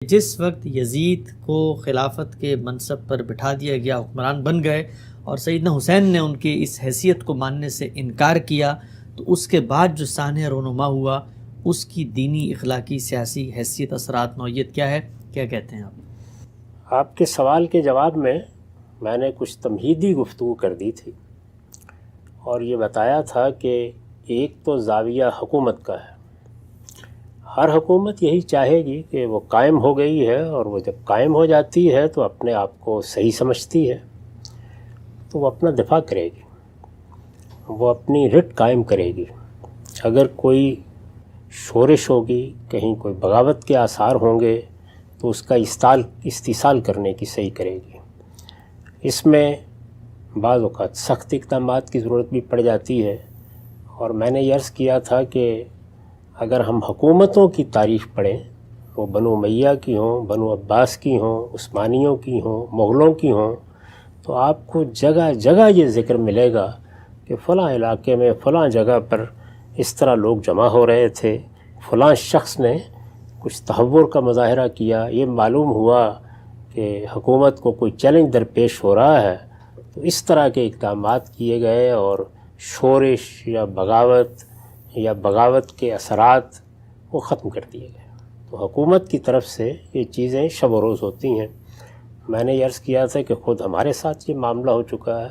جس وقت یزید کو خلافت کے منصب پر بٹھا دیا گیا، حکمران بن گئے اور سیدنا حسین نے ان کی اس حیثیت کو ماننے سے انکار کیا، تو اس کے بعد جو سانحہ رونما ہوا اس کی دینی، اخلاقی، سیاسی حیثیت، اثرات، نوعیت کیا ہے؟ کیا کہتے ہیں آپ؟ آپ کے سوال کے جواب میں نے کچھ تمہیدی گفتگو کر دی تھی اور یہ بتایا تھا کہ ایک تو زاویہ حکومت کا ہے۔ ہر حکومت یہی چاہے گی کہ وہ قائم ہو گئی ہے، اور وہ جب قائم ہو جاتی ہے تو اپنے آپ کو صحیح سمجھتی ہے تو وہ اپنا دفاع کرے گی، وہ اپنی رٹ قائم کرے گی۔ اگر کوئی شورش ہوگی، کہیں کوئی بغاوت کے آثار ہوں گے تو اس کا استحصال کرنے کی صحیح کرے گی۔ اس میں بعض اوقات سخت اقدامات کی ضرورت بھی پڑ جاتی ہے، اور میں نے یہ عرض کیا تھا کہ اگر ہم حکومتوں کی تاریخ پڑھیں، وہ بنو امیہ کی ہوں، بنو عباس کی ہوں، عثمانیوں کی ہوں، مغلوں کی ہوں، تو آپ کو جگہ جگہ یہ ذکر ملے گا کہ فلاں علاقے میں فلاں جگہ پر اس طرح لوگ جمع ہو رہے تھے، فلاں شخص نے کچھ تہور کا مظاہرہ کیا، یہ معلوم ہوا کہ حکومت کو کوئی چیلنج درپیش ہو رہا ہے، تو اس طرح کے اقدامات کیے گئے اور شورش یا بغاوت کے اثرات وہ ختم کر دیے گئے۔ تو حکومت کی طرف سے یہ چیزیں شب و روز ہوتی ہیں۔ میں نے یہ عرض کیا تھا کہ خود ہمارے ساتھ یہ معاملہ ہو چکا ہے،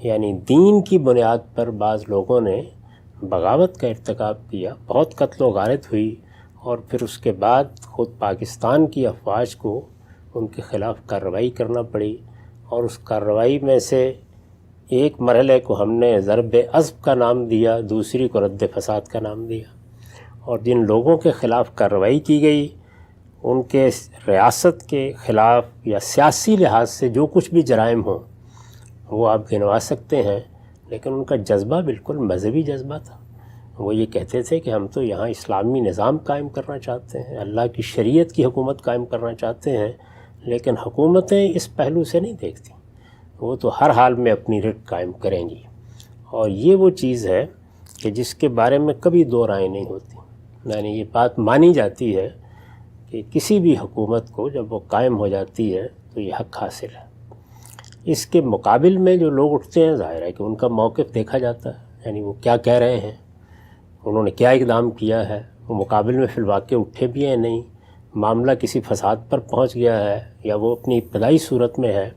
یعنی دین کی بنیاد پر بعض لوگوں نے بغاوت کا ارتکاب کیا، بہت قتل و غارت ہوئی، اور پھر اس کے بعد خود پاکستان کی افواج کو ان کے خلاف کارروائی کرنا پڑی، اور اس کارروائی میں سے ایک مرحلے کو ہم نے ضرب عصب کا نام دیا، دوسری کو رد فساد کا نام دیا، اور جن لوگوں کے خلاف کارروائی کی گئی ان کے ریاست کے خلاف یا سیاسی لحاظ سے جو کچھ بھی جرائم ہوں وہ آپ گنوا سکتے ہیں، لیکن ان کا جذبہ بالکل مذہبی جذبہ تھا۔ وہ یہ کہتے تھے کہ ہم تو یہاں اسلامی نظام قائم کرنا چاہتے ہیں، اللہ کی شریعت کی حکومت قائم کرنا چاہتے ہیں، لیکن حکومتیں اس پہلو سے نہیں دیکھتی، وہ تو ہر حال میں اپنی رٹ قائم کریں گی۔ اور یہ وہ چیز ہے کہ جس کے بارے میں کبھی دو رائے نہیں ہوتی، یعنی یہ بات مانی جاتی ہے کہ کسی بھی حکومت کو جب وہ قائم ہو جاتی ہے تو یہ حق حاصل ہے۔ اس کے مقابل میں جو لوگ اٹھتے ہیں، ظاہر ہے کہ ان کا موقف دیکھا جاتا ہے، یعنی وہ کیا کہہ رہے ہیں، انہوں نے کیا اقدام کیا ہے، وہ مقابل میں فی الواقع اٹھے بھی ہیں نہیں، معاملہ کسی فساد پر پہنچ گیا ہے یا وہ اپنی ابتدائی صورت میں ہے۔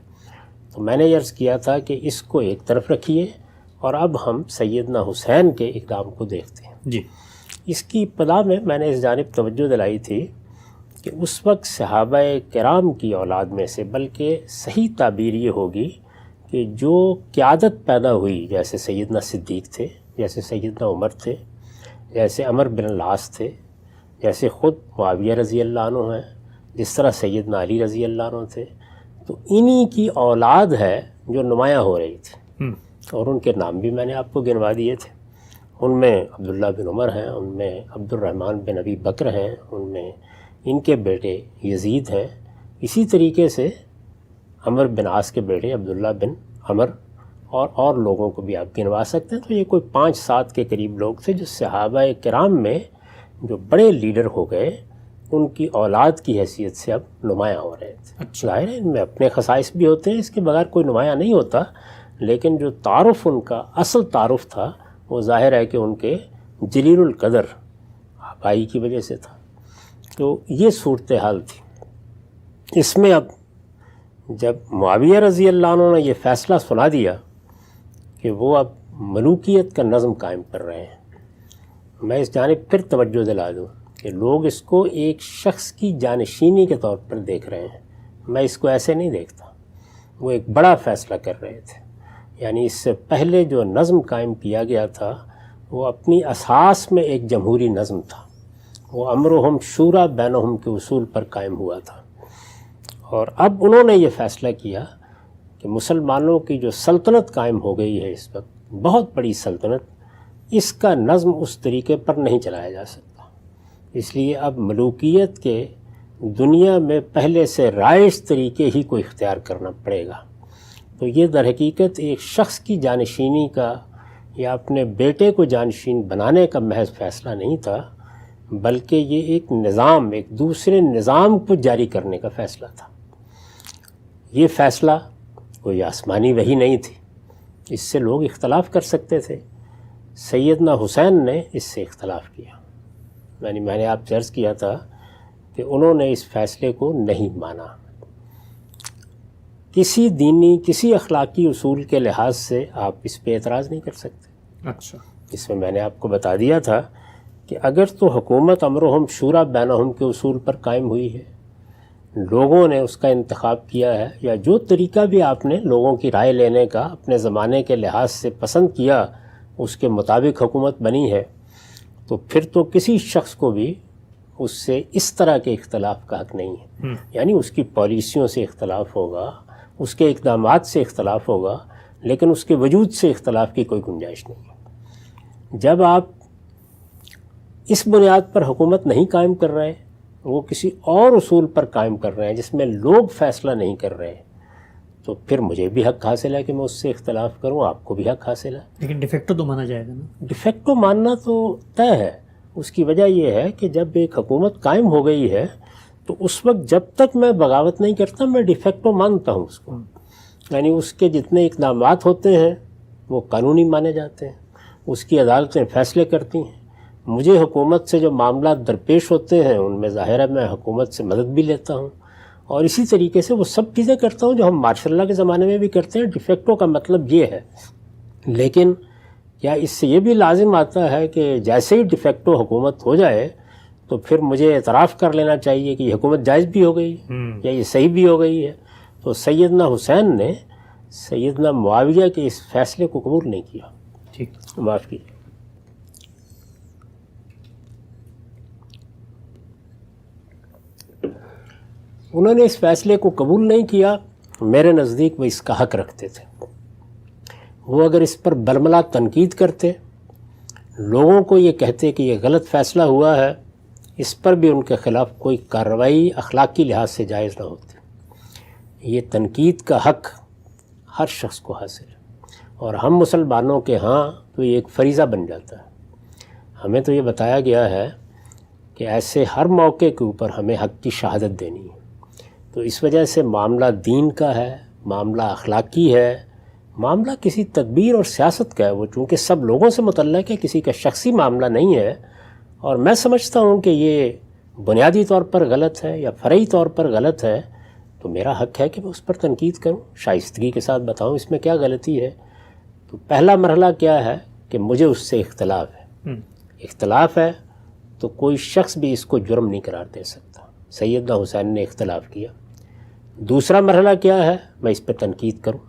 تو میں نے یہ عرض کیا تھا کہ اس کو ایک طرف رکھیے، اور اب ہم سیدنا حسین کے اقدام کو دیکھتے ہیں۔ جی، اس کی ابتدا میں نے اس جانب توجہ دلائی تھی کہ اس وقت صحابہ کرام کی اولاد میں سے، بلکہ صحیح تعبیر یہ ہوگی کہ جو قیادت پیدا ہوئی، جیسے سیدنا صدیق تھے، جیسے سیدنا عمر تھے، جیسے عمر بن العاص تھے، جیسے خود معاویہ رضی اللہ عنہ ہیں، جس طرح سیدنا علی رضی اللہ عنہ تھے، تو انہی کی اولاد ہے جو نمایاں ہو رہی تھی، اور ان کے نام بھی میں نے آپ کو گنوا دیے تھے۔ ان میں عبداللہ بن عمر ہیں، ان میں عبد الرحمن بن ابی بکر ہیں، ان میں ان کے بیٹے یزید ہیں، اسی طریقے سے عمر بن عاص کے بیٹے عبداللہ بن عمر، اور لوگوں کو بھی آپ گنوا سکتے ہیں۔ تو یہ کوئی 5-7 کے قریب لوگ تھے جو صحابہ کرام میں جو بڑے لیڈر ہو گئے، ان کی اولاد کی حیثیت سے اب نمایاں ہو رہے تھے۔ ظاہر ہے ان میں اپنے خصائص بھی ہوتے ہیں، اس کے بغیر کوئی نمایاں نہیں ہوتا، لیکن جو تعارف ان کا اصل تعارف تھا وہ ظاہر ہے کہ ان کے جلیل القدر آبائی کی وجہ سے تھا۔ تو یہ صورتحال تھی۔ اس میں اب جب معاویہ رضی اللہ عنہ نے یہ فیصلہ سنا دیا کہ وہ اب ملوکیت کا نظم قائم کر رہے ہیں، میں اس جانب پھر توجہ دلا دوں کہ لوگ اس کو ایک شخص کی جانشینی کے طور پر دیکھ رہے ہیں، میں اس کو ایسے نہیں دیکھتا۔ وہ ایک بڑا فیصلہ کر رہے تھے، یعنی اس سے پہلے جو نظم قائم کیا گیا تھا وہ اپنی اساس میں ایک جمہوری نظم تھا، وہ امرہم شورا بینہم کے اصول پر قائم ہوا تھا، اور اب انہوں نے یہ فیصلہ کیا کہ مسلمانوں کی جو سلطنت قائم ہو گئی ہے اس وقت، بہت بڑی سلطنت، اس کا نظم اس طریقے پر نہیں چلایا جا سکتا، اس لیے اب ملوکیت کے دنیا میں پہلے سے رائج طریقے ہی کو اختیار کرنا پڑے گا۔ تو یہ در حقیقت ایک شخص کی جانشینی کا یا اپنے بیٹے کو جانشین بنانے کا محض فیصلہ نہیں تھا، بلکہ یہ ایک نظام، ایک دوسرے نظام کو جاری کرنے کا فیصلہ تھا۔ یہ فیصلہ کوئی آسمانی وحی نہیں تھی، اس سے لوگ اختلاف کر سکتے تھے۔ سیدنا حسین نے اس سے اختلاف کیا، میں نے آپ سے عرض کیا تھا کہ انہوں نے اس فیصلے کو نہیں مانا۔ کسی دینی، کسی اخلاقی اصول کے لحاظ سے آپ اس پہ اعتراض نہیں کر سکتے۔ اچھا، اس میں نے آپ کو بتا دیا تھا کہ اگر تو حکومت امرہم شورا بینہم کے اصول پر قائم ہوئی ہے، لوگوں نے اس کا انتخاب کیا ہے، یا جو طریقہ بھی آپ نے لوگوں کی رائے لینے کا اپنے زمانے کے لحاظ سے پسند کیا، اس کے مطابق حکومت بنی ہے، تو پھر تو کسی شخص کو بھی اس سے اس طرح کے اختلاف کا حق نہیں ہے۔ یعنی اس کی پالیسیوں سے اختلاف ہوگا، اس کے اقدامات سے اختلاف ہوگا، لیکن اس کے وجود سے اختلاف کی کوئی گنجائش نہیں ہے۔ جب آپ اس بنیاد پر حکومت نہیں قائم کر رہے، وہ کسی اور اصول پر قائم کر رہے ہیں جس میں لوگ فیصلہ نہیں کر رہے، تو پھر مجھے بھی حق حاصل ہے کہ میں اس سے اختلاف کروں، آپ کو بھی حق حاصل ہے۔ لیکن ڈیفیکٹو تو مانا جائے گا نا؟ ڈیفیکٹو ماننا تو طے ہے۔ اس کی وجہ یہ ہے کہ جب ایک حکومت قائم ہو گئی ہے تو اس وقت جب تک میں بغاوت نہیں کرتا، میں ڈیفیکٹو مانتا ہوں اس کو۔ یعنی اس کے جتنے اقدامات ہوتے ہیں وہ قانونی مانے جاتے ہیں، اس کی عدالتیں فیصلے کرتی ہیں۔ مجھے حکومت سے جو معاملات درپیش ہوتے ہیں ان میں ظاہر ہے میں حکومت سے مدد بھی لیتا ہوں، اور اسی طریقے سے وہ سب چیزیں کرتا ہوں جو ہم مارشل لاء کے زمانے میں بھی کرتے ہیں۔ ڈیفیکٹو کا مطلب یہ ہے، لیکن کیا اس سے یہ بھی لازم آتا ہے کہ جیسے ہی ڈیفیکٹو حکومت ہو جائے تو پھر مجھے اعتراف کر لینا چاہیے کہ یہ حکومت جائز بھی ہو گئی ہے یا یہ صحیح بھی ہو گئی ہے؟ تو سیدنا حسین نے سیدنا معاویہ کے اس فیصلے کو قبول نہیں کیا۔ ٹھیک، معاف کیجیے۔ انہوں نے اس فیصلے کو قبول نہیں کیا۔ میرے نزدیک وہ اس کا حق رکھتے تھے۔ وہ اگر اس پر برملا تنقید کرتے، لوگوں کو یہ کہتے کہ یہ غلط فیصلہ ہوا ہے، اس پر بھی ان کے خلاف کوئی کارروائی اخلاقی لحاظ سے جائز نہ ہوتی۔ یہ تنقید کا حق ہر شخص کو حاصل ہے، اور ہم مسلمانوں کے ہاں تو یہ ایک فریضہ بن جاتا ہے۔ ہمیں تو یہ بتایا گیا ہے کہ ایسے ہر موقع کے اوپر ہمیں حق کی شہادت دینی ہے۔ تو اس وجہ سے معاملہ دین کا ہے، معاملہ اخلاقی ہے، معاملہ کسی تدبیر اور سیاست کا ہے۔ وہ چونکہ سب لوگوں سے متعلق ہے، کسی کا شخصی معاملہ نہیں ہے، اور میں سمجھتا ہوں کہ یہ بنیادی طور پر غلط ہے یا فرعی طور پر غلط ہے، تو میرا حق ہے کہ میں اس پر تنقید کروں، شائستگی کے ساتھ بتاؤں اس میں کیا غلطی ہے۔ تو پہلا مرحلہ کیا ہے کہ مجھے اس سے اختلاف ہے۔ اختلاف ہے تو کوئی شخص بھی اس کو جرم نہیں قرار دے سکتا۔ سیدنا حسین نے اختلاف کیا۔ دوسرا مرحلہ کیا ہے؟ میں اس پہ تنقید کروں،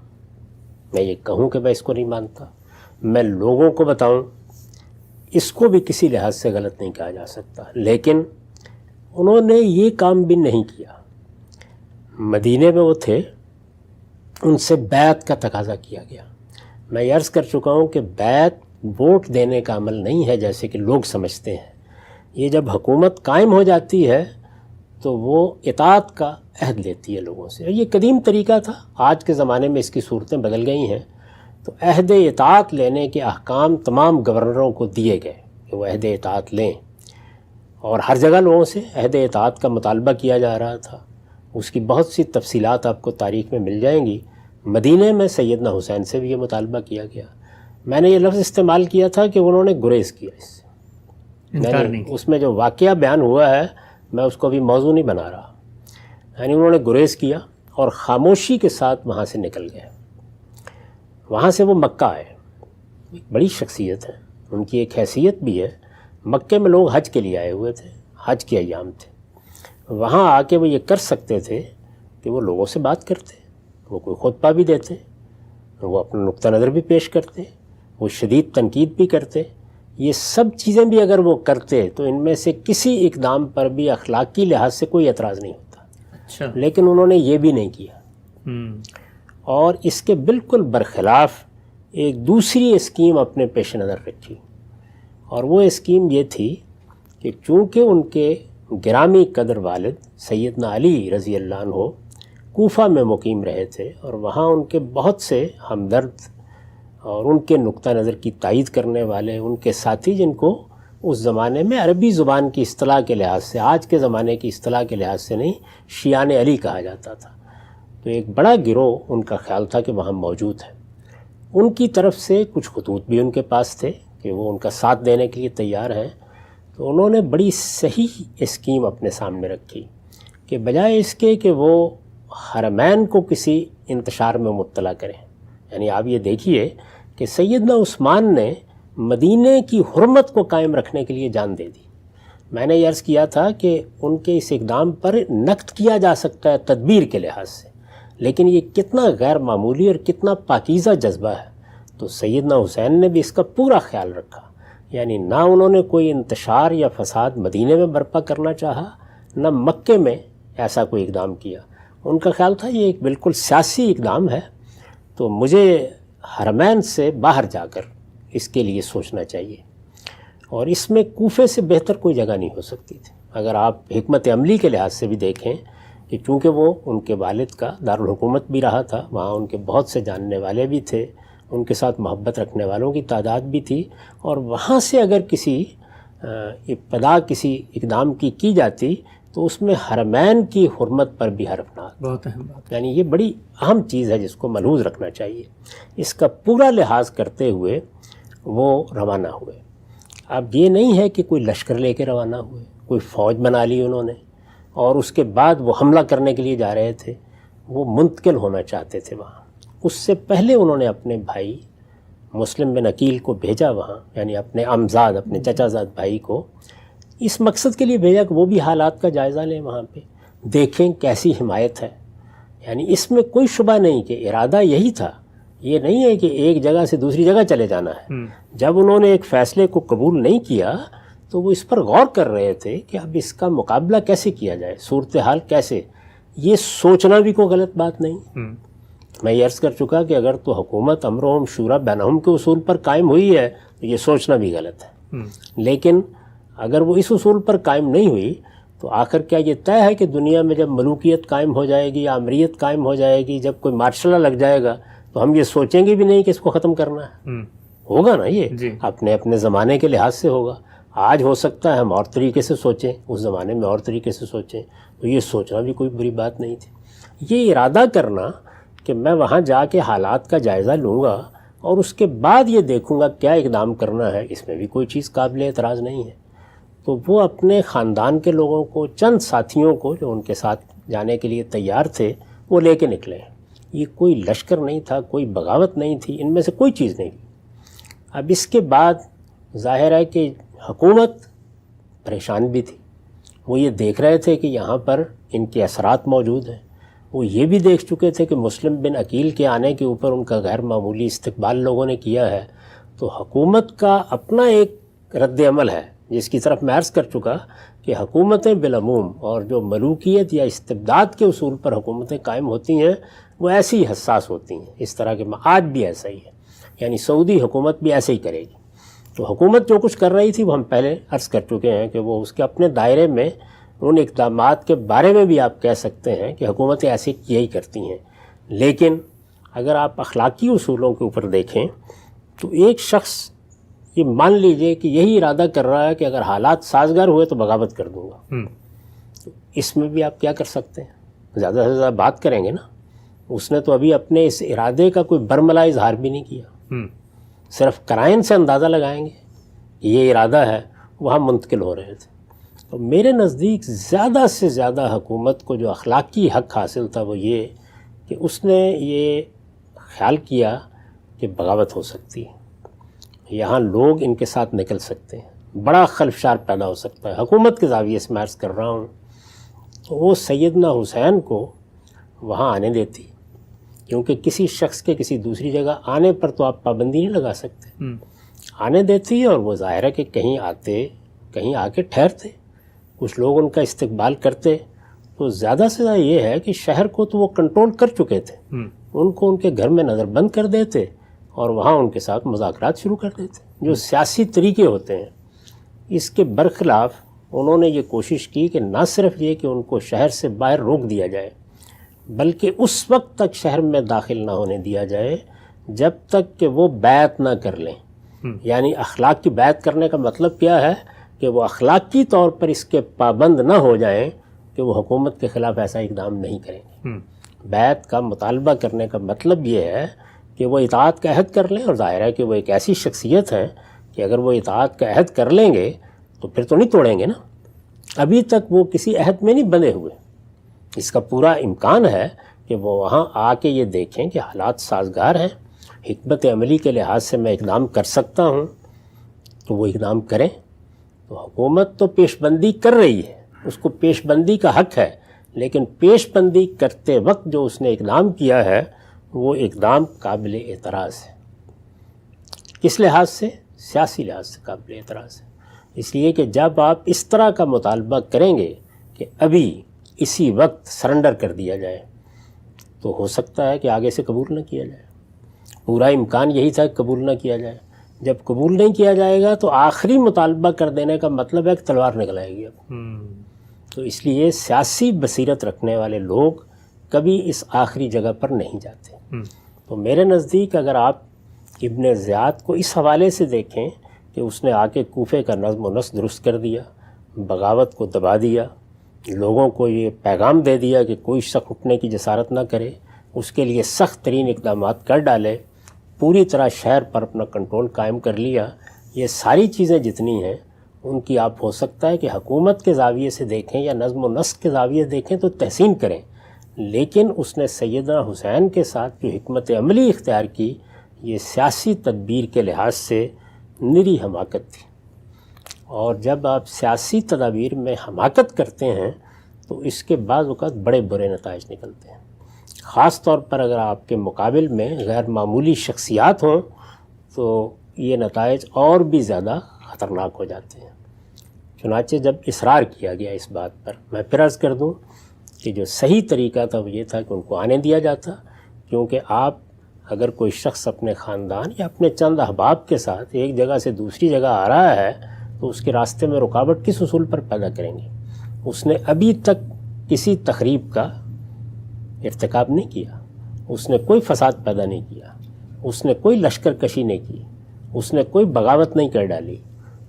میں یہ کہوں کہ میں اس کو نہیں مانتا، میں لوگوں کو بتاؤں، اس کو بھی کسی لحاظ سے غلط نہیں کہا جا سکتا۔ لیکن انہوں نے یہ کام بھی نہیں کیا۔ مدینے میں وہ تھے، ان سے بیعت کا تقاضا کیا گیا۔ میں یہ عرض کر چکا ہوں کہ بیعت ووٹ دینے کا عمل نہیں ہے جیسے کہ لوگ سمجھتے ہیں۔ یہ جب حکومت قائم ہو جاتی ہے تو وہ اطاعت کا عہد لیتی ہے لوگوں سے۔ یہ قدیم طریقہ تھا، آج کے زمانے میں اس کی صورتیں بدل گئی ہیں۔ تو عہد اطاعت لینے کے احکام تمام گورنروں کو دیے گئے کہ وہ عہد اطاعت لیں، اور ہر جگہ لوگوں سے عہد اطاعت کا مطالبہ کیا جا رہا تھا۔ اس کی بہت سی تفصیلات آپ کو تاریخ میں مل جائیں گی۔ مدینے میں سیدنا حسین سے بھی یہ مطالبہ کیا گیا۔ میں نے یہ لفظ استعمال کیا تھا کہ انہوں نے گریز کیا اس سے، انکار نہیں کیا۔ اس میں جو واقعہ بیان ہوا ہے میں اس کو بھی موضوع نہیں بنا رہا۔ یعنی انہوں نے گریز کیا اور خاموشی کے ساتھ وہاں سے نکل گئے۔ وہاں سے وہ مکہ آئے، ایک بڑی شخصیت ہے، ان کی ایک حیثیت بھی ہے۔ مکے میں لوگ حج کے لیے آئے ہوئے تھے، حج کے ایام تھے، وہاں آ کے وہ یہ کر سکتے تھے کہ وہ لوگوں سے بات کرتے، وہ کوئی خطبہ بھی دیتے، وہ اپنا نقطہ نظر بھی پیش کرتے، وہ شدید تنقید بھی کرتے۔ یہ سب چیزیں بھی اگر وہ کرتے تو ان میں سے کسی اقدام پر بھی اخلاقی لحاظ سے کوئی اعتراض نہیں ہوتا۔ اچھا، لیکن انہوں نے یہ بھی نہیں کیا، اور اس کے بالکل برخلاف ایک دوسری اسکیم اپنے پیش نظر رکھی، اور وہ اسکیم یہ تھی کہ چونکہ ان کے گرامی قدر والد سیدنا علی رضی اللہ عنہ کوفہ میں مقیم رہے تھے، اور وہاں ان کے بہت سے ہمدرد اور ان کے نقطہ نظر کی تائید کرنے والے ان کے ساتھی، جن کو اس زمانے میں عربی زبان کی اصطلاح کے لحاظ سے، آج کے زمانے کی اصطلاح کے لحاظ سے نہیں، شیعان علی کہا جاتا تھا۔ تو ایک بڑا گروہ ان کا خیال تھا کہ وہاں موجود ہے۔ ان کی طرف سے کچھ خطوط بھی ان کے پاس تھے کہ وہ ان کا ساتھ دینے کے لیے تیار ہیں۔ تو انہوں نے بڑی صحیح اسکیم اپنے سامنے رکھی کہ بجائے اس کے کہ وہ حرمین کو کسی انتشار میں مبتلا کریں، یعنی آپ یہ دیکھیے کہ سیدنا عثمان نے مدینے کی حرمت کو قائم رکھنے کے لیے جان دے دی۔ میں نے یہ عرض کیا تھا کہ ان کے اس اقدام پر نقد کیا جا سکتا ہے تدبیر کے لحاظ سے، لیکن یہ کتنا غیر معمولی اور کتنا پاکیزہ جذبہ ہے۔ تو سیدنا حسین نے بھی اس کا پورا خیال رکھا، یعنی نہ انہوں نے کوئی انتشار یا فساد مدینے میں برپا کرنا چاہا، نہ مکے میں ایسا کوئی اقدام کیا۔ ان کا خیال تھا یہ ایک بالکل سیاسی اقدام ہے، تو مجھے حرمین سے باہر جا کر اس کے لیے سوچنا چاہیے، اور اس میں کوفے سے بہتر کوئی جگہ نہیں ہو سکتی تھی۔ اگر آپ حکمت عملی کے لحاظ سے بھی دیکھیں کہ چونکہ وہ ان کے والد کا دارالحکومت بھی رہا تھا، وہاں ان کے بہت سے جاننے والے بھی تھے، ان کے ساتھ محبت رکھنے والوں کی تعداد بھی تھی، اور وہاں سے اگر کسی ابتدا کسی اقدام کی جاتی تو اس میں حرمین کی حرمت پر بھی حرف نہ، بہت اہم بات، یعنی یہ بڑی اہم چیز ہے جس کو ملحوظ رکھنا چاہیے۔ اس کا پورا لحاظ کرتے ہوئے وہ روانہ ہوئے۔ اب یہ نہیں ہے کہ کوئی لشکر لے کے روانہ ہوئے، کوئی فوج بنا لی انہوں نے اور اس کے بعد وہ حملہ کرنے کے لیے جا رہے تھے۔ وہ منتقل ہونا چاہتے تھے وہاں۔ اس سے پہلے انہوں نے اپنے بھائی مسلم بن عقیل کو بھیجا وہاں، یعنی اپنے عمزاد، اپنے چچا زاد بھائی کو اس مقصد کے لیے بھیجا کہ وہ بھی حالات کا جائزہ لیں، وہاں پہ دیکھیں کیسی حمایت ہے۔ یعنی اس میں کوئی شبہ نہیں کہ ارادہ یہی تھا، یہ نہیں ہے کہ ایک جگہ سے دوسری جگہ چلے جانا ہے۔ جب انہوں نے ایک فیصلے کو قبول نہیں کیا تو وہ اس پر غور کر رہے تھے کہ اب اس کا مقابلہ کیسے کیا جائے، صورتحال کیسے۔ یہ سوچنا بھی کوئی غلط بات نہیں۔ میں یہ عرض کر چکا کہ اگر تو حکومت امرہم شورا بینہم کے اصول پر قائم ہوئی ہے تو یہ سوچنا بھی غلط ہے، لیکن اگر وہ اس اصول پر قائم نہیں ہوئی تو آخر کیا یہ طے ہے کہ دنیا میں جب ملوکیت قائم ہو جائے گی یا امریت قائم ہو جائے گی، جب کوئی مارشل لا لگ جائے گا تو ہم یہ سوچیں گے بھی نہیں کہ اس کو ختم کرنا ہے؟ ہوگا نا، یہ اپنے اپنے زمانے کے لحاظ سے ہوگا۔ آج ہو سکتا ہے ہم اور طریقے سے سوچیں، اس زمانے میں اور طریقے سے سوچیں، تو یہ سوچنا بھی کوئی بری بات نہیں تھی۔ یہ ارادہ کرنا کہ میں وہاں جا کے حالات کا جائزہ لوں گا اور اس کے بعد یہ دیکھوں گا کیا اقدام کرنا ہے، اس میں بھی کوئی چیز قابل اعتراض نہیں ہے۔ تو وہ اپنے خاندان کے لوگوں کو، چند ساتھیوں کو جو ان کے ساتھ جانے کے لیے تیار تھے، وہ لے کے نکلے۔ یہ کوئی لشکر نہیں تھا، کوئی بغاوت نہیں تھی، ان میں سے کوئی چیز نہیں تھی۔ اب اس کے بعد ظاہر ہے کہ حکومت پریشان بھی تھی۔ وہ یہ دیکھ رہے تھے کہ یہاں پر ان کے اثرات موجود ہیں۔ وہ یہ بھی دیکھ چکے تھے کہ مسلم بن عقیل کے آنے کے اوپر ان کا غیر معمولی استقبال لوگوں نے کیا ہے۔ تو حکومت کا اپنا ایک رد عمل ہے، جس کی طرف میں عرض کر چکا کہ حکومتیں بالعموم اور جو ملوکیت یا استبداد کے اصول پر حکومتیں قائم ہوتی ہیں وہ ایسی ہی حساس ہوتی ہیں۔ اس طرح کے آج بھی ایسا ہی ہے، یعنی سعودی حکومت بھی ایسے ہی کرے گی۔ تو حکومت جو کچھ کر رہی تھی وہ ہم پہلے عرض کر چکے ہیں کہ وہ اس کے اپنے دائرے میں ان اقدامات کے بارے میں بھی آپ کہہ سکتے ہیں کہ حکومتیں ایسے یہی کرتی ہیں۔ لیکن اگر آپ اخلاقی اصولوں کے اوپر دیکھیں تو ایک شخص یہ مان لیجئے کہ یہی ارادہ کر رہا ہے کہ اگر حالات سازگار ہوئے تو بغاوت کر دوں گا، تو اس میں بھی آپ کیا کر سکتے ہیں؟ زیادہ سے زیادہ بات کریں گے نا۔ اس نے تو ابھی اپنے اس ارادے کا کوئی برملا اظہار بھی نہیں کیا، صرف قرائن سے اندازہ لگائیں گے یہ ارادہ ہے، وہاں منتقل ہو رہے تھے۔ تو میرے نزدیک زیادہ سے زیادہ حکومت کو جو اخلاقی حق حاصل تھا وہ یہ کہ اس نے یہ خیال کیا کہ بغاوت ہو سکتی ہے، یہاں لوگ ان کے ساتھ نکل سکتے ہیں، بڑا خلفشار پیدا ہو سکتا ہے۔ حکومت کے زاویے سے میں عرض کر رہا ہوں، تو وہ سیدنا حسین کو وہاں آنے دیتی، کیونکہ کسی شخص کے کسی دوسری جگہ آنے پر تو آپ پابندی نہیں لگا سکتے، آنے دیتی، اور وہ ظاہر ہے کہ کہیں آتے، کہیں آ کے ٹھہرتے، کچھ لوگ ان کا استقبال کرتے۔ تو زیادہ سے زیادہ یہ ہے کہ شہر کو تو وہ کنٹرول کر چکے تھے، ان کو ان کے گھر میں نظر بند کر دیتے اور وہاں ان کے ساتھ مذاکرات شروع کر دیتے، جو سیاسی طریقے ہوتے ہیں۔ اس کے برخلاف انہوں نے یہ کوشش کی کہ نہ صرف یہ کہ ان کو شہر سے باہر روک دیا جائے، بلکہ اس وقت تک شہر میں داخل نہ ہونے دیا جائے جب تک کہ وہ بیعت نہ کر لیں، یعنی اخلاق کی بیعت کرنے کا مطلب کیا ہے کہ وہ اخلاقی طور پر اس کے پابند نہ ہو جائیں کہ وہ حکومت کے خلاف ایسا اقدام نہیں کریں گے۔ بیعت کا مطالبہ کرنے کا مطلب یہ ہے کہ وہ اطاعت کا عہد کر لیں، اور ظاہر ہے کہ وہ ایک ایسی شخصیت ہے کہ اگر وہ اطاعت کا عہد کر لیں گے تو پھر تو نہیں توڑیں گے نا۔ ابھی تک وہ کسی عہد میں نہیں بندھے ہوئے، اس کا پورا امکان ہے کہ وہ وہاں آ کے یہ دیکھیں کہ حالات سازگار ہیں، حکمت عملی کے لحاظ سے میں اقدام کر سکتا ہوں تو وہ اقدام کریں۔ تو حکومت تو پیش بندی کر رہی ہے، اس کو پیش بندی کا حق ہے، لیکن پیش بندی کرتے وقت جو اس نے اقدام کیا ہے وہ اقدام قابل اعتراض ہے۔ کس لحاظ سے؟ سیاسی لحاظ سے قابل اعتراض ہے، اس لیے کہ جب آپ اس طرح کا مطالبہ کریں گے کہ ابھی اسی وقت سرنڈر کر دیا جائے تو ہو سکتا ہے کہ آگے سے قبول نہ کیا جائے۔ پورا امکان یہی تھا کہ قبول نہ کیا جائے۔ جب قبول نہیں کیا جائے گا تو آخری مطالبہ کر دینے کا مطلب ہے کہ تلوار نکل آئے گی اب۔ تو اس لیے سیاسی بصیرت رکھنے والے لوگ کبھی اس آخری جگہ پر نہیں جاتے۔ تو میرے نزدیک اگر آپ ابن زیاد کو اس حوالے سے دیکھیں کہ اس نے آ کے کوفے کا نظم و نسق درست کر دیا، بغاوت کو دبا دیا، لوگوں کو یہ پیغام دے دیا کہ کوئی شخص اٹھنے کی جسارت نہ کرے، اس کے لیے سخت ترین اقدامات کر ڈالے، پوری طرح شہر پر اپنا کنٹرول قائم کر لیا، یہ ساری چیزیں جتنی ہیں ان کی آپ ہو سکتا ہے کہ حکومت کے زاویے سے دیکھیں یا نظم و نسق کے زاویے سے دیکھیں تو تحسین کریں، لیکن اس نے سیدنا حسین کے ساتھ جو حکمت عملی اختیار کی یہ سیاسی تدبیر کے لحاظ سے نری حماقت تھی۔ اور جب آپ سیاسی تدابیر میں حماقت کرتے ہیں تو اس کے بعض اوقات بڑے برے نتائج نکلتے ہیں، خاص طور پر اگر آپ کے مقابل میں غیر معمولی شخصیات ہوں تو یہ نتائج اور بھی زیادہ خطرناک ہو جاتے ہیں۔ چنانچہ جب اصرار کیا گیا اس بات پر، میں پھر عرض کر دوں کہ جو صحیح طریقہ تھا وہ یہ تھا کہ ان کو آنے دیا جاتا، کیونکہ آپ اگر کوئی شخص اپنے خاندان یا اپنے چند احباب کے ساتھ ایک جگہ سے دوسری جگہ آ رہا ہے تو اس کے راستے میں رکاوٹ کس اصول پر پیدا کریں گے؟ اس نے ابھی تک کسی تخریب کا ارتکاب نہیں کیا، اس نے کوئی فساد پیدا نہیں کیا، اس نے کوئی لشکر کشی نہیں کی، اس نے کوئی بغاوت نہیں کر ڈالی۔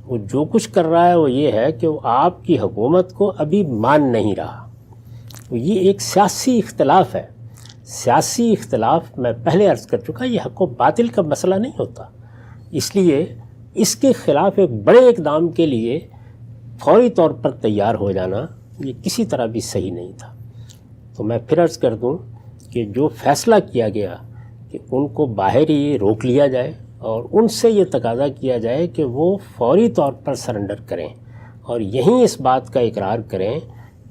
وہ جو کچھ کر رہا ہے وہ یہ ہے کہ وہ آپ کی حکومت کو ابھی مان نہیں رہا۔ یہ ایک سیاسی اختلاف ہے۔ سیاسی اختلاف میں پہلے عرض کر چکا یہ حق و باطل کا مسئلہ نہیں ہوتا، اس لیے اس کے خلاف ایک بڑے اقدام کے لیے فوری طور پر تیار ہو جانا یہ کسی طرح بھی صحیح نہیں تھا۔ تو میں پھر عرض کر دوں کہ جو فیصلہ کیا گیا کہ ان کو باہر ہی روک لیا جائے اور ان سے یہ تقاضا کیا جائے کہ وہ فوری طور پر سرنڈر کریں اور یہیں اس بات کا اقرار کریں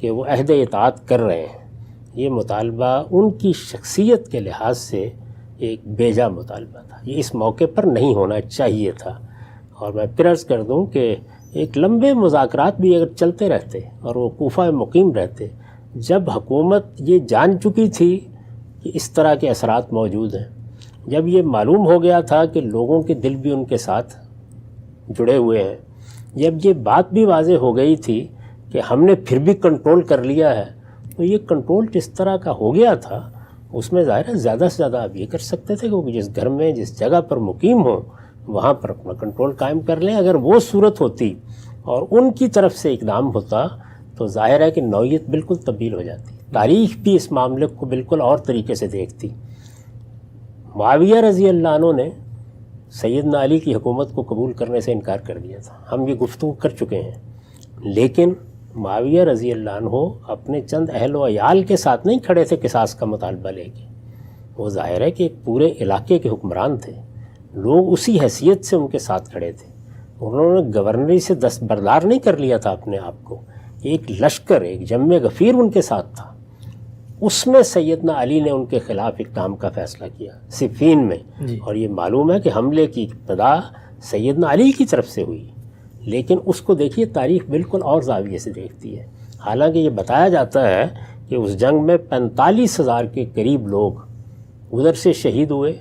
کہ وہ عہد اطاعت کر رہے ہیں، یہ مطالبہ ان کی شخصیت کے لحاظ سے ایک بیجا مطالبہ تھا، یہ اس موقع پر نہیں ہونا چاہیے تھا۔ اور میں پھر عرض کر دوں کہ ایک لمبے مذاکرات بھی اگر چلتے رہتے اور وہ کوفہ مقیم رہتے، جب حکومت یہ جان چکی تھی کہ اس طرح کے اثرات موجود ہیں، جب یہ معلوم ہو گیا تھا کہ لوگوں کے دل بھی ان کے ساتھ جڑے ہوئے ہیں، جب یہ بات بھی واضح ہو گئی تھی کہ ہم نے پھر بھی کنٹرول کر لیا ہے، تو یہ کنٹرول جس طرح کا ہو گیا تھا اس میں ظاہر ہے زیادہ سے زیادہ آپ یہ کر سکتے تھے کہ وہ جس گھر میں جس جگہ پر مقیم ہوں وہاں پر اپنا کنٹرول قائم کر لیں۔ اگر وہ صورت ہوتی اور ان کی طرف سے اقدام ہوتا تو ظاہر ہے کہ نوعیت بالکل تبدیل ہو جاتی، تاریخ بھی اس معاملے کو بالکل اور طریقے سے دیکھتی۔ معاویہ رضی اللہ عنہ نے سیدنا علی کی حکومت کو قبول کرنے سے انکار کر دیا تھا، ہم یہ گفتگو کر چکے ہیں، لیکن معاویہ رضی اللہ عنہ اپنے چند اہل و عیال کے ساتھ نہیں کھڑے تھے قصاص کا مطالبہ لے کے، وہ ظاہر ہے کہ ایک پورے علاقے کے حکمران تھے، لوگ اسی حیثیت سے ان کے ساتھ کھڑے تھے، انہوں نے گورنری سے دستبردار نہیں کر لیا تھا اپنے آپ کو، ایک لشکر ایک جم غفیر ان کے ساتھ تھا، اس میں سیدنا علی نے ان کے خلاف اقدام کا فیصلہ کیا صفین میں، اور یہ معلوم ہے کہ حملے کی ابتدا سیدنا علی کی طرف سے ہوئی، لیکن اس کو دیکھیے تاریخ بالکل اور زاویے سے دیکھتی ہے۔ حالانکہ یہ بتایا جاتا ہے کہ اس جنگ میں 45,000 کے قریب لوگ ادھر سے شہید ہوئے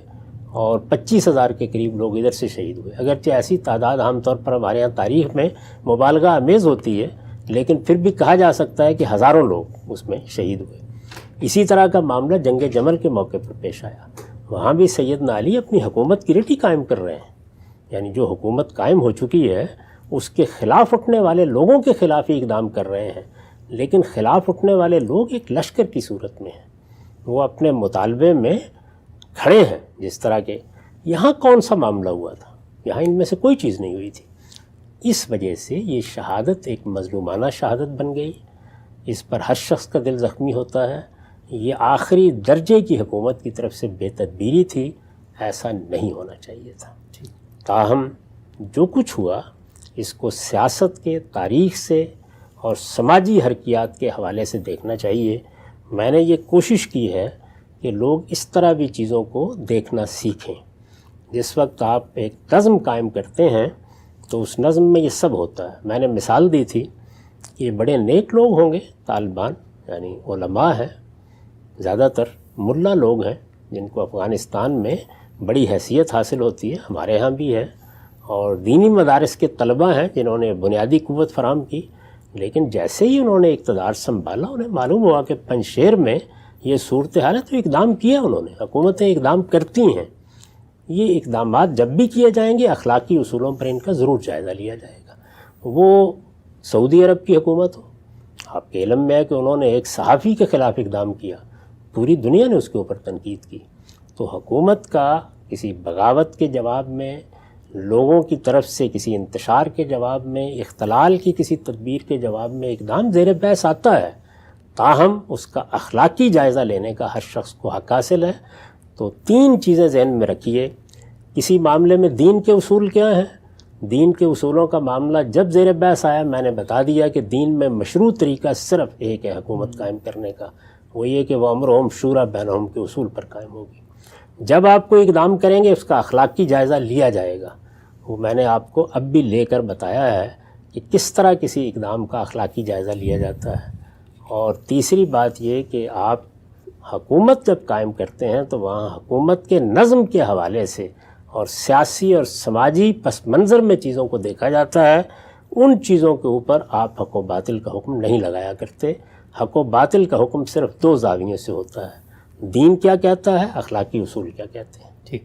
اور 25,000 کے قریب لوگ ادھر سے شہید ہوئے، اگرچہ ایسی تعداد عام طور پر ہمارے ہاں تاریخ میں مبالغہ آمیز ہوتی ہے، لیکن پھر بھی کہا جا سکتا ہے کہ ہزاروں لوگ اس میں شہید ہوئے۔ اسی طرح کا معاملہ جنگ جمل کے موقع پر پیش آیا، وہاں بھی سیدنا علی اپنی حکومت کی ریٹی قائم کر رہے ہیں، یعنی جو حکومت قائم ہو چکی ہے اس کے خلاف اٹھنے والے لوگوں کے خلاف ہی اقدام کر رہے ہیں، لیکن خلاف اٹھنے والے لوگ ایک لشکر کی صورت میں ہیں، وہ اپنے مطالبے میں کھڑے ہیں جس طرح کے۔ یہاں کون سا معاملہ ہوا تھا؟ یہاں ان میں سے کوئی چیز نہیں ہوئی تھی۔ اس وجہ سے یہ شہادت ایک مظلومانہ شہادت بن گئی، اس پر ہر شخص کا دل زخمی ہوتا ہے۔ یہ آخری درجے کی حکومت کی طرف سے بے تدبیری تھی، ایسا نہیں ہونا چاہیے تھا۔ تاہم جو کچھ ہوا اس کو سیاست کے، تاریخ سے اور سماجی حرکیات کے حوالے سے دیکھنا چاہیے۔ میں نے یہ کوشش کی ہے کہ لوگ اس طرح بھی چیزوں کو دیکھنا سیکھیں۔ جس وقت آپ ایک نظم قائم کرتے ہیں تو اس نظم میں یہ سب ہوتا ہے۔ میں نے مثال دی تھی کہ یہ بڑے نیک لوگ ہوں گے طالبان، یعنی علماء ہیں، زیادہ تر ملا لوگ ہیں جن کو افغانستان میں بڑی حیثیت حاصل ہوتی ہے، ہمارے ہاں بھی ہے، اور دینی مدارس کے طلباء ہیں جنہوں نے بنیادی قوت فراہم کی۔ لیکن جیسے ہی انہوں نے اقتدار سنبھالا انہیں معلوم ہوا کہ پنجشیر میں یہ صورتحال ہے تو اقدام کیا انہوں نے۔ حکومتیں اقدام کرتی ہیں، یہ اقدامات جب بھی کیے جائیں گے اخلاقی اصولوں پر ان کا ضرور جائزہ لیا جائے گا۔ وہ سعودی عرب کی حکومت ہو، آپ کے علم میں ہے کہ انہوں نے ایک صحافی کے خلاف اقدام کیا، پوری دنیا نے اس کے اوپر تنقید کی۔ تو حکومت کا کسی بغاوت کے جواب میں، لوگوں کی طرف سے کسی انتشار کے جواب میں، اختلال کی کسی تدبیر کے جواب میں اقدام زیر بحث آتا ہے، تاہم اس کا اخلاقی جائزہ لینے کا ہر شخص کو حق حاصل ہے۔ تو تین چیزیں ذہن میں رکھیے۔ کسی معاملے میں دین کے اصول کیا ہیں؟ دین کے اصولوں کا معاملہ جب زیر بحث آیا میں نے بتا دیا کہ دین میں مشروع طریقہ صرف ایک ہے حکومت قائم کرنے کا، وہ یہ کہ وَأَمْرُهُمْ شُورَىٰ بَيْنَهُمْ کے اصول پر قائم ہوگی۔ جب آپ کو اقدام کریں گے اس کا اخلاقی جائزہ لیا جائے گا۔ وہ میں نے آپ کو اب بھی لے کر بتایا ہے کہ کس طرح کسی اقدام کا اخلاقی جائزہ لیا جاتا ہے۔ اور تیسری بات یہ کہ آپ حکومت جب قائم کرتے ہیں تو وہاں حکومت کے نظم کے حوالے سے اور سیاسی اور سماجی پس منظر میں چیزوں کو دیکھا جاتا ہے۔ ان چیزوں کے اوپر آپ حق و باطل کا حکم نہیں لگایا کرتے۔ حق و باطل کا حکم صرف دو زاویوں سے ہوتا ہے، دین کیا کہتا ہے، اخلاقی اصول کیا کہتے ہیں۔ ٹھیک۔